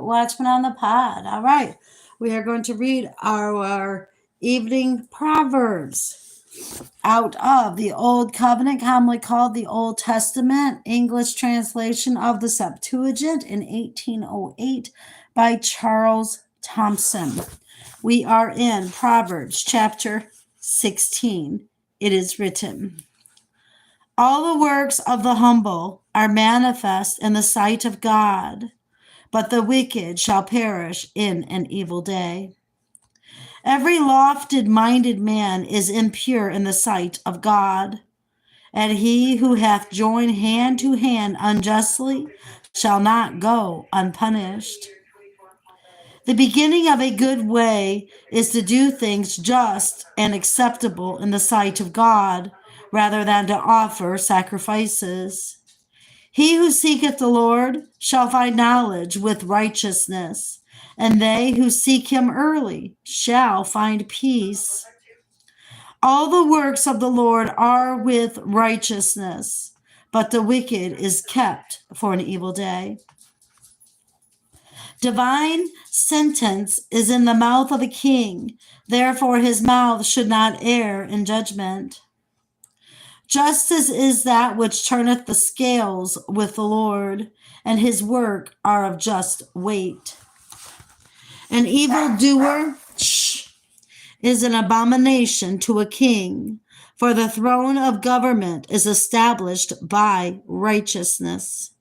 Watchman on the Pod. All right. We are going to read our evening Proverbs out of the Old Covenant, commonly called the Old Testament, English translation of the Septuagint in 1808 by Charles Thomson. We are in Proverbs chapter 16. It is written, "All the works of the humble are manifest in the sight of God, but the wicked shall perish in an evil day. Every lofty-minded man is impure in the sight of God, and he who hath joined hand to hand unjustly shall not go unpunished. The beginning of a good way is to do things just and acceptable in the sight of God, rather than to offer sacrifices. He who seeketh the Lord shall find knowledge with righteousness, and they who seek him early shall find peace. All the works of the Lord are with righteousness, but the wicked is kept for an evil day. Divine sentence is in the mouth of a king, therefore his mouth should not err in judgment. Justice is that which turneth the scales with the Lord, and his work are of just weight. An evildoer is an abomination to a king, for the throne of government is established by righteousness.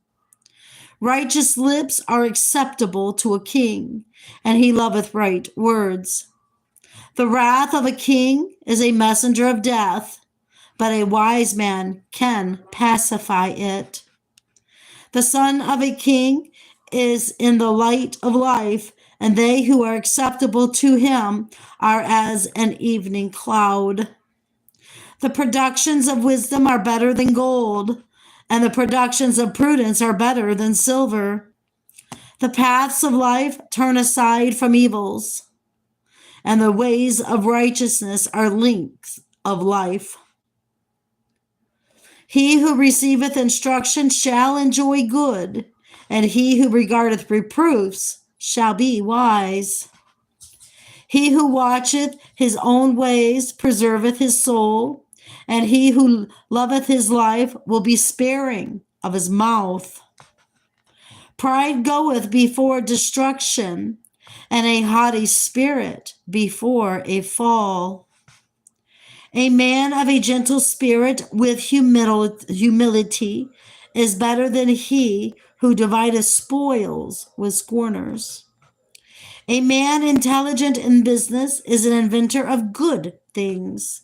Righteous lips are acceptable to a king, and he loveth right words. The wrath of a king is a messenger of death, but a wise man can pacify it. The son of a king is in the light of life, and they who are acceptable to him are as an evening cloud. The productions of wisdom are better than gold, and the productions of prudence are better than silver. The paths of life turn aside from evils, and the ways of righteousness are links of life. He who receiveth instruction shall enjoy good, and he who regardeth reproofs shall be wise. He who watcheth his own ways preserveth his soul, and he who loveth his life will be sparing of his mouth. Pride goeth before destruction, and a haughty spirit before a fall. A man of a gentle spirit with humility is better than he who divideth spoils with scorners. A man intelligent in business is an inventor of good things,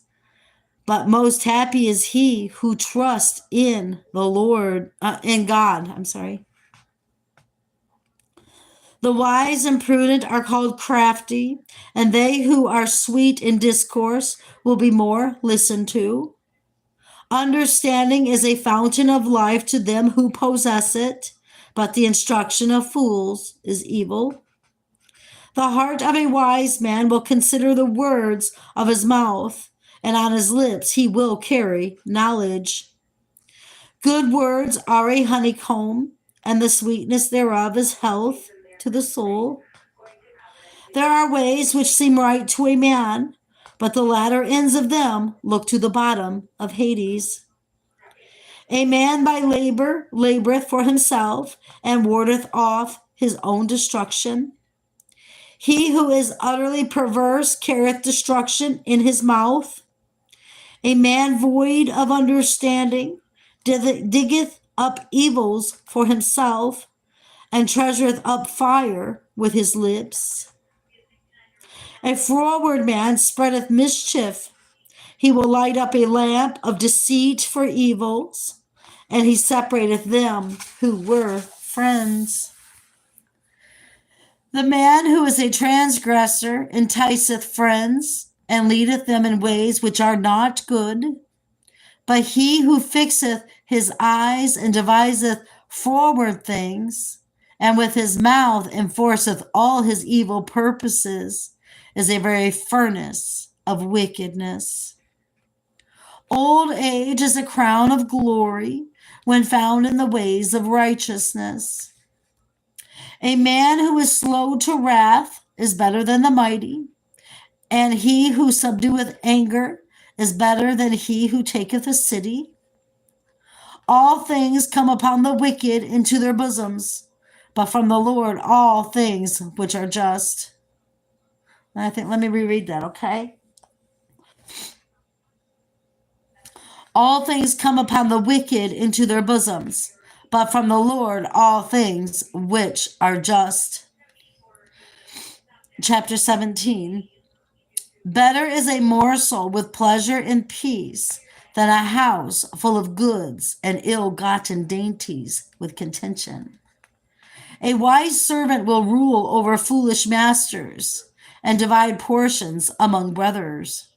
but most happy is he who trusts in the Lord, in God. The wise and prudent are called crafty, and they who are sweet in discourse will be more listened to. Understanding is a fountain of life to them who possess it, but the instruction of fools is evil. The heart of a wise man will consider the words of his mouth, and on his lips he will carry knowledge. Good words are a honeycomb, and the sweetness thereof is health to the soul. There are ways which seem right to a man, but the latter ends of them look to the bottom of Hades. A man by labor laboreth for himself, and wardeth off his own destruction. He who is utterly perverse carrieth destruction in his mouth. A man void of understanding diggeth up evils for himself, and treasureth up fire with his lips. A froward man spreadeth mischief. He will light up a lamp of deceit for evils, and he separateth them who were friends. The man who is a transgressor enticeth friends, and leadeth them in ways which are not good. But he who fixeth his eyes and deviseth forward things, and with his mouth enforceth all his evil purposes, is a very furnace of wickedness. Old age is a crown of glory when found in the ways of righteousness. A man who is slow to wrath is better than the mighty, and he who subdueth anger is better than he who taketh a city. All things come upon the wicked into their bosoms, but from the Lord all things which are just. And I think, let me reread that, okay? All things come upon the wicked into their bosoms, but from the Lord all things which are just. Chapter 17. Better is a morsel with pleasure and peace than a house full of goods and ill-gotten dainties with contention. A wise servant will rule over foolish masters and divide portions among brothers.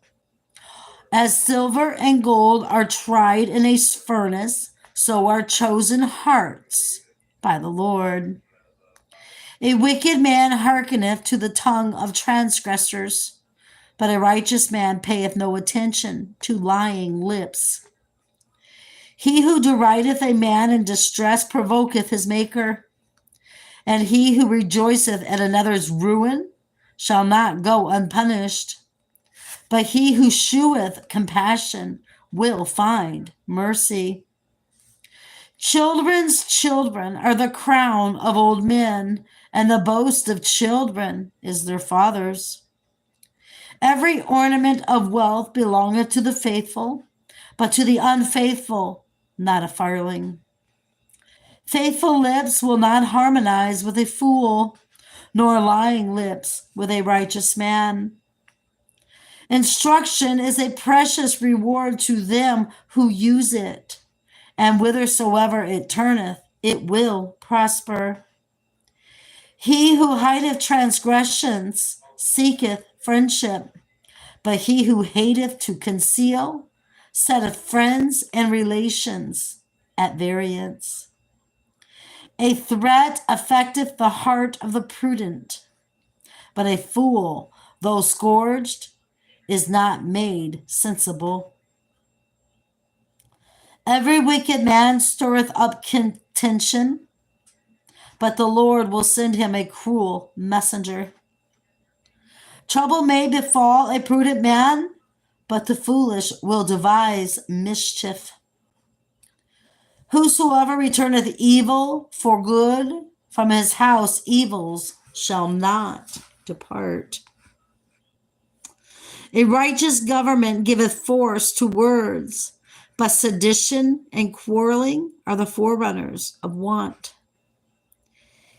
As silver and gold are tried in a furnace, so are chosen hearts by the Lord. A wicked man hearkeneth to the tongue of transgressors, but a righteous man payeth no attention to lying lips. He who derideth a man in distress provoketh his maker, and he who rejoiceth at another's ruin shall not go unpunished. But he who sheweth compassion will find mercy. Children's children are the crown of old men, and the boast of children is their fathers. Every ornament of wealth belongeth to the faithful, but to the unfaithful not a farthing. Faithful lips will not harmonize with a fool, nor lying lips with a righteous man. Instruction is a precious reward to them who use it, and whithersoever it turneth, it will prosper. He who hideth transgressions seeketh friendship, but he who hateth to conceal setteth friends and relations at variance. A threat affecteth the heart of the prudent, but a fool, though scourged, is not made sensible. Every wicked man stirreth up contention, but the Lord will send him a cruel messenger. Trouble may befall a prudent man, but the foolish will devise mischief. Whosoever returneth evil for good, from his house evils shall not depart. A righteous government giveth force to words, but sedition and quarreling are the forerunners of want.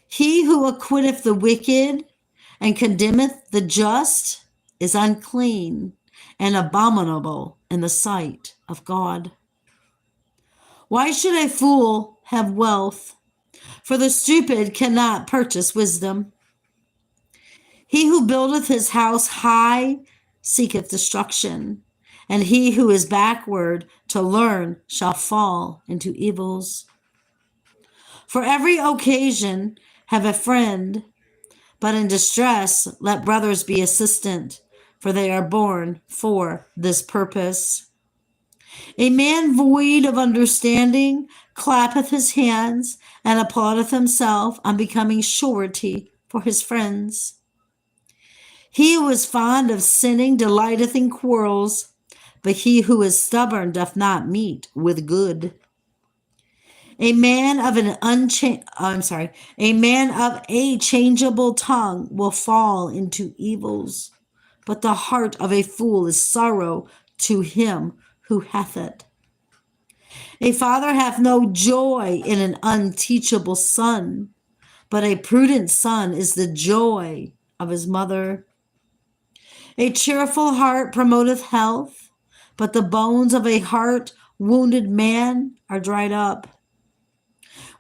He who acquitteth the wicked and condemneth the just is unclean and abominable in the sight of God. Why should a fool have wealth? For the stupid cannot purchase wisdom. He who buildeth his house high seeketh destruction, and he who is backward to learn shall fall into evils. For every occasion have a friend, but in distress let brothers be assistant, for they are born for this purpose. A man void of understanding clappeth his hands and applaudeth himself on becoming surety for his friends. He who is fond of sinning delighteth in quarrels, but he who is stubborn doth not meet with good. A man of a changeable tongue will fall into evils, but the heart of a fool is sorrow to him who hath it. A father hath no joy in an unteachable son, but a prudent son is the joy of his mother. A cheerful heart promoteth health, but the bones of a heart wounded man are dried up.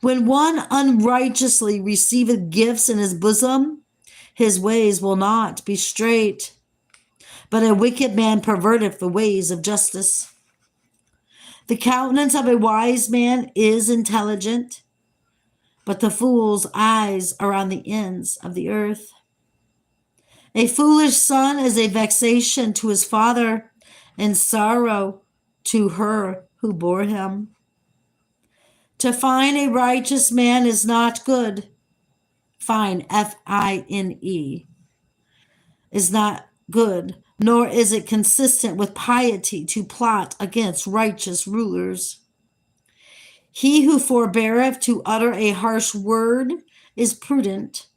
When one unrighteously receiveth gifts in his bosom, his ways will not be straight, but a wicked man perverteth the ways of justice. The countenance of a wise man is intelligent, but the fool's eyes are on the ends of the earth. A foolish son is a vexation to his father, and sorrow to her who bore him. To find a righteous man is not good, fine, F-I-N-E, is not good, nor is it consistent with piety to plot against righteous rulers. He who forbeareth to utter a harsh word is prudent,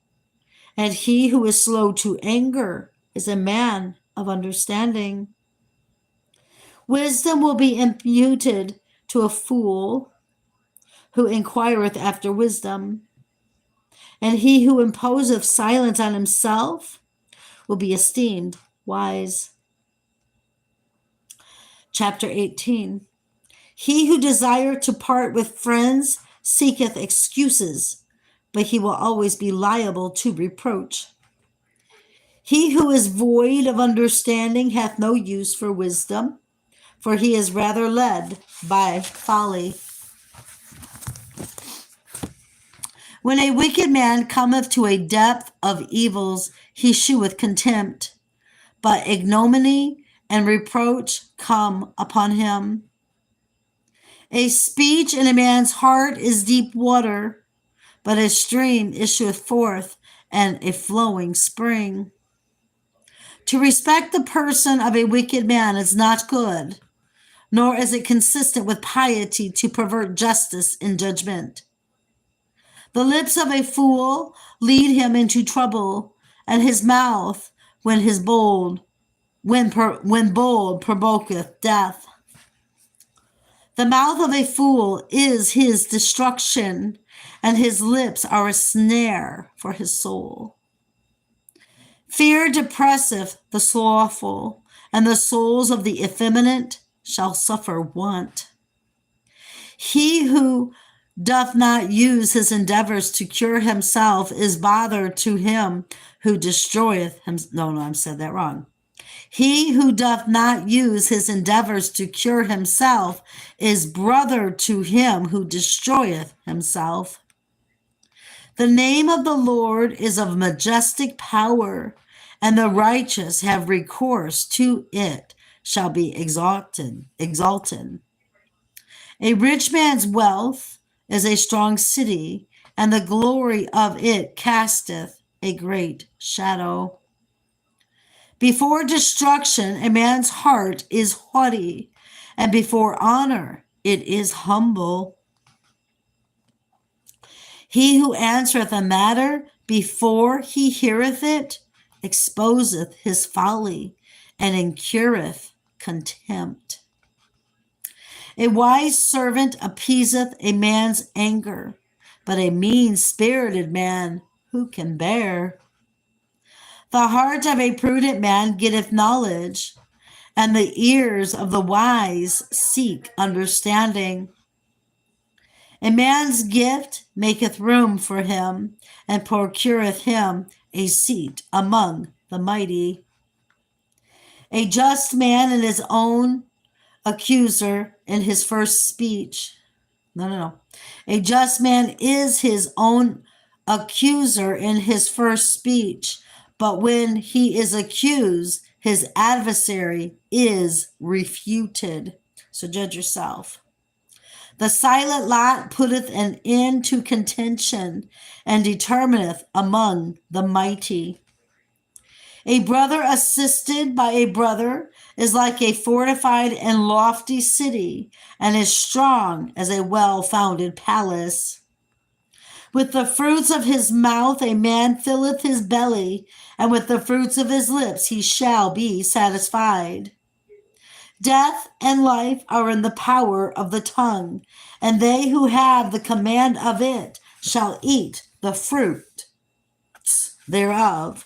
and he who is slow to anger is a man of understanding. Wisdom will be imputed to a fool who inquireth after wisdom, and he who imposeth silence on himself will be esteemed wise. Chapter 18. He who desireth to part with friends seeketh excuses, but he will always be liable to reproach. He who is void of understanding hath no use for wisdom, for he is rather led by folly. When a wicked man cometh to a depth of evils, he sheweth contempt, but ignominy and reproach come upon him. A speech in a man's heart is deep water, but a stream issueth forth and a flowing spring. To respect the person of a wicked man is not good, nor is it consistent with piety to pervert justice in judgment. The lips of a fool lead him into trouble, and his mouth, when bold, provoketh death. The mouth of a fool is his destruction, and his lips are a snare for his soul. Fear depresseth the slothful, and the souls of the effeminate shall suffer want. He who doth not use his endeavors to cure himself is bother to him who destroyeth him. I said that wrong. He who doth not use his endeavors to cure himself is brother to him who destroyeth himself. The name of the Lord is of majestic power, and the righteous have recourse to it shall be exalted. A rich man's wealth is a strong city, and the glory of it casteth a great shadow. Before destruction, a man's heart is haughty, and before honor, it is humble. He who answereth a matter before he heareth it exposeth his folly, and incureth contempt. A wise servant appeaseth a man's anger, but a mean-spirited man who can bear? The heart of a prudent man getteth knowledge, and the ears of the wise seek understanding. A man's gift maketh room for him, and procureth him a seat among the mighty. A just man in his own accuser in his first speech. A just man is his own accuser in his first speech, but when he is accused, his adversary is refuted. So judge yourself. The silent lot putteth an end to contention, and determineth among the mighty. A brother assisted by a brother is like a fortified and lofty city, and is strong as a well-founded palace. With the fruits of his mouth a man filleth his belly, and with the fruits of his lips he shall be satisfied. Death and life are in the power of the tongue, and they who have the command of it shall eat the fruit thereof.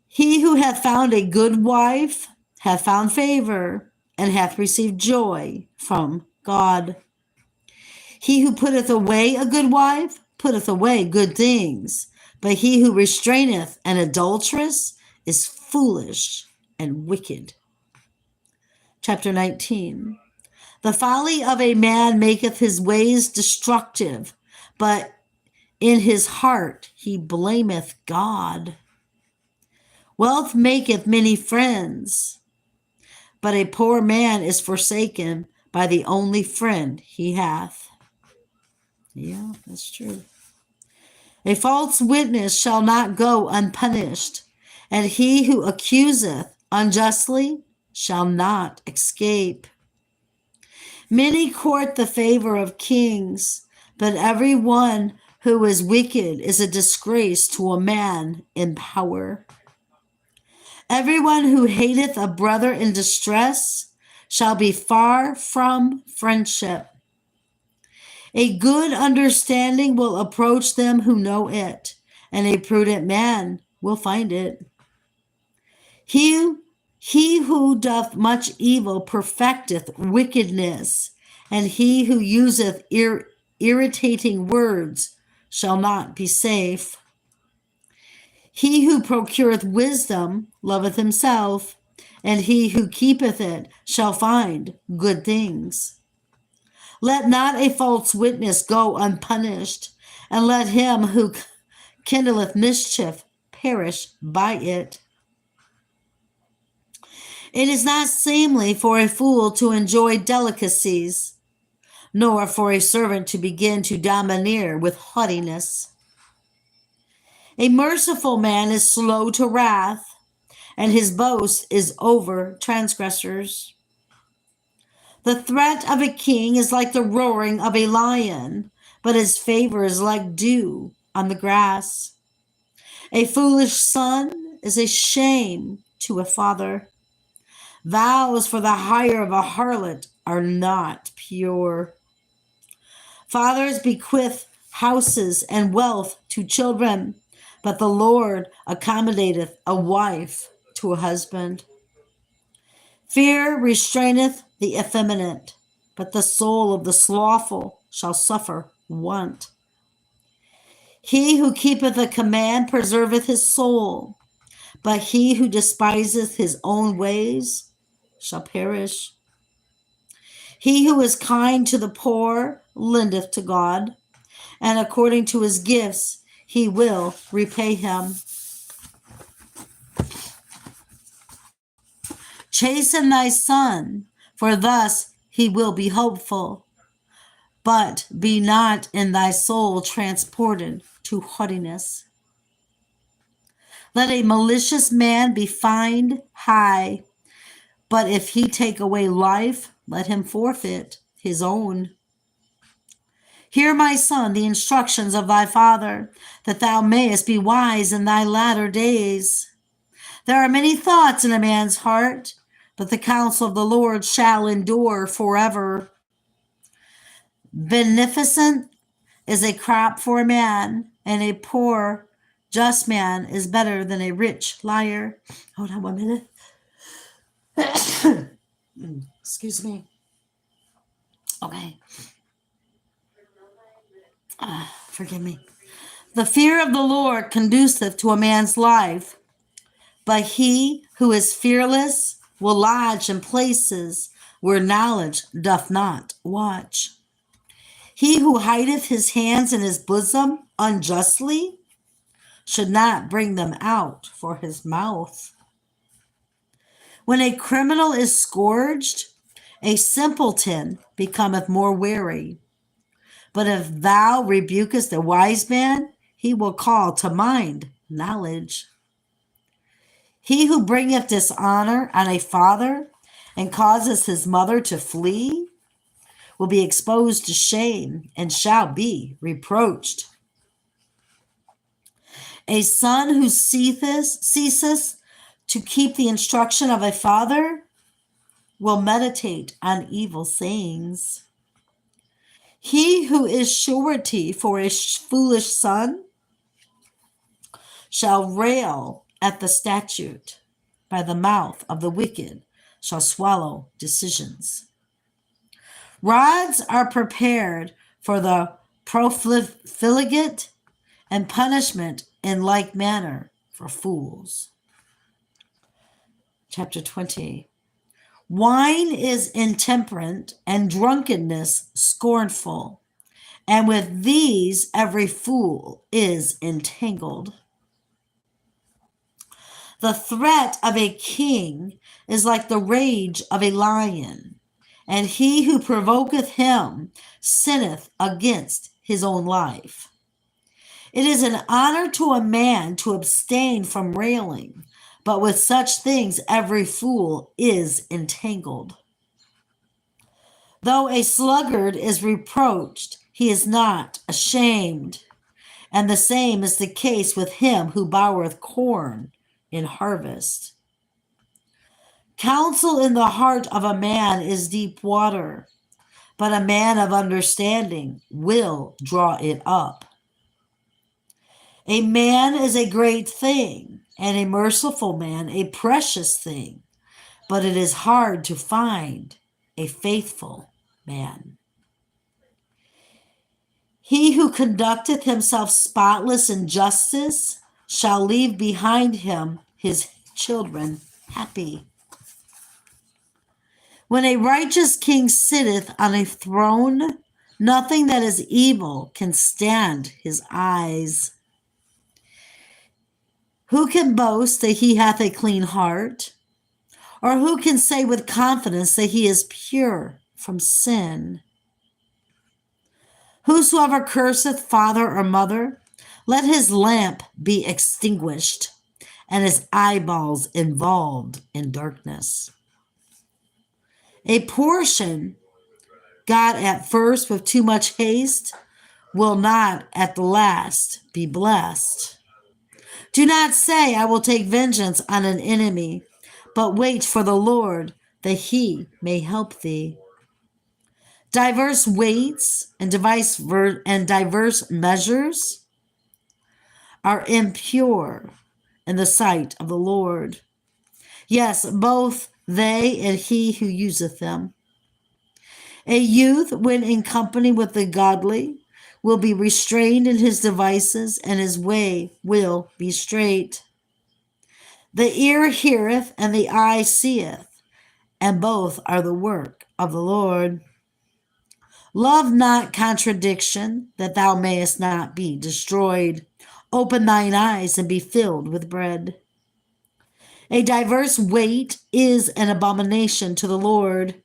He who hath found a good wife hath found favor, and hath received joy from God. He who putteth away a good wife putteth away good things, but he who restraineth an adulteress is foolish and wicked. Chapter 19. The folly of a man maketh his ways destructive, but in his heart he blameth God. Wealth maketh many friends, but a poor man is forsaken by the only friend he hath. Yeah, that's true. A false witness shall not go unpunished, and he who accuseth unjustly shall not escape. Many court the favor of kings, but every one who is wicked is a disgrace to a man in power. Everyone who hateth a brother in distress shall be far from friendship. A good understanding will approach them who know it, and a prudent man will find it. He who doth much evil perfecteth wickedness, and he who useth irritating words shall not be safe. He who procureth wisdom loveth himself, and he who keepeth it shall find good things. Let not a false witness go unpunished, and let him who kindleth mischief perish by it. It is not seemly for a fool to enjoy delicacies, nor for a servant to begin to domineer with haughtiness. A merciful man is slow to wrath, and his boast is over transgressors. The threat of a king is like the roaring of a lion, but his favor is like dew on the grass. A foolish son is a shame to a father. Vows for the hire of a harlot are not pure. Fathers bequeath houses and wealth to children, but the Lord accommodateth a wife to a husband. Fear restraineth the effeminate, but the soul of the slothful shall suffer want. He who keepeth a command preserveth his soul, but he who despiseth his own ways shall perish. He who is kind to the poor lendeth to God, and according to his gifts he will repay him. Chasten thy son, for thus he will be hopeful, but be not in thy soul transported to haughtiness. Let a malicious man be fined high, but if he take away life, let him forfeit his own. Hear, my son, the instructions of thy father, that thou mayest be wise in thy latter days. There are many thoughts in a man's heart, but the counsel of the Lord shall endure forever. Beneficent is a crop for a man, and a poor, just man is better than a rich liar. Hold on 1 minute. Excuse me. Okay. Forgive me. The fear of the Lord conduceth to a man's life, but he who is fearless will lodge in places where knowledge doth not watch. He who hideth his hands in his bosom unjustly should not bring them out for his mouth. When a criminal is scourged, a simpleton becometh more wary. But if thou rebukest a wise man, he will call to mind knowledge. He who bringeth dishonor on a father and causes his mother to flee will be exposed to shame and shall be reproached. A son who ceases to keep the instruction of a father will meditate on evil sayings. He who is surety for a foolish son shall rail at the statute. By the mouth of the wicked shall swallow decisions. Rods are prepared for the profligate, and punishment in like manner for fools. Chapter 20. Wine is intemperate, and drunkenness scornful, and with these every fool is entangled. The threat of a king is like the rage of a lion, and he who provoketh him sinneth against his own life. It is an honor to a man to abstain from railing, but with such things every fool is entangled. Though a sluggard is reproached, he is not ashamed. And the same is the case with him who borroweth corn in harvest. Counsel in the heart of a man is deep water, but a man of understanding will draw it up. A man is a great thing, and a merciful man a precious thing, but it is hard to find a faithful man. He who conducteth himself spotless in justice shall leave behind him his children happy. When a righteous king sitteth on a throne, nothing that is evil can stand his eyes. Who can boast that he hath a clean heart? Or who can say with confidence that he is pure from sin? Whosoever curseth father or mother, let his lamp be extinguished, and his eyeballs involved in darkness. A portion got at first with too much haste will not at the last be blessed. Do not say, I will take vengeance on an enemy, but wait for the Lord, that he may help thee. Diverse weights and diverse measures are impure in the sight of the Lord. Yes, both they and he who useth them. A youth, when in company with the godly, will be restrained in his devices, and his way will be straight. The ear heareth, and the eye seeth, and both are the work of the Lord. Love not contradiction, that thou mayest not be destroyed. Open thine eyes, and be filled with bread. A diverse weight is an abomination to the Lord,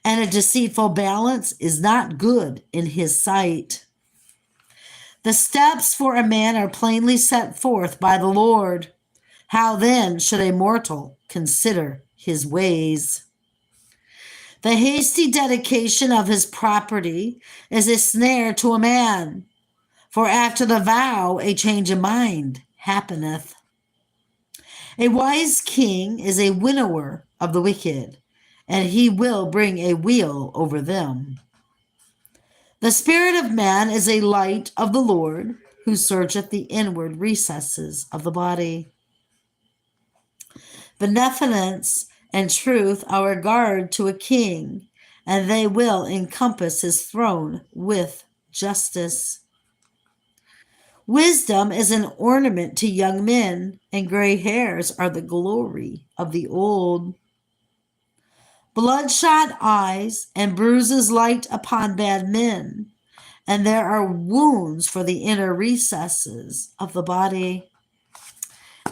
and a deceitful balance is not good in his sight. The steps for a man are plainly set forth by the Lord. How then should a mortal consider his ways? The hasty dedication of his property is a snare to a man, for after the vow a change of mind happeneth. A wise king is a winnower of the wicked, and he will bring a wheel over them. The spirit of man is a light of the Lord, who searcheth the inward recesses of the body. Benevolence and truth are a guard to a king, and they will encompass his throne with justice. Wisdom is an ornament to young men, and gray hairs are the glory of the old. Bloodshot eyes and bruises light upon bad men, and there are wounds for the inner recesses of the body.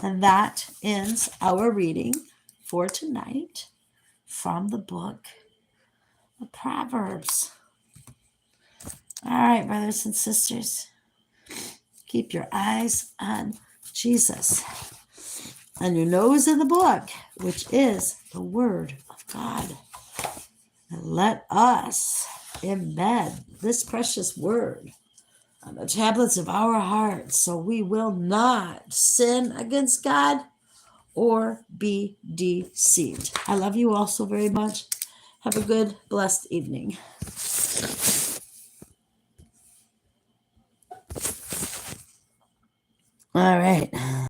And that ends our reading for tonight from the book of Proverbs. All right, brothers and sisters, keep your eyes on Jesus and your nose in the book, which is the Word of God. And let us embed this precious Word on the tablets of our hearts so we will not sin against God or be deceived. I love you all so very much. Have a good, blessed evening. All right.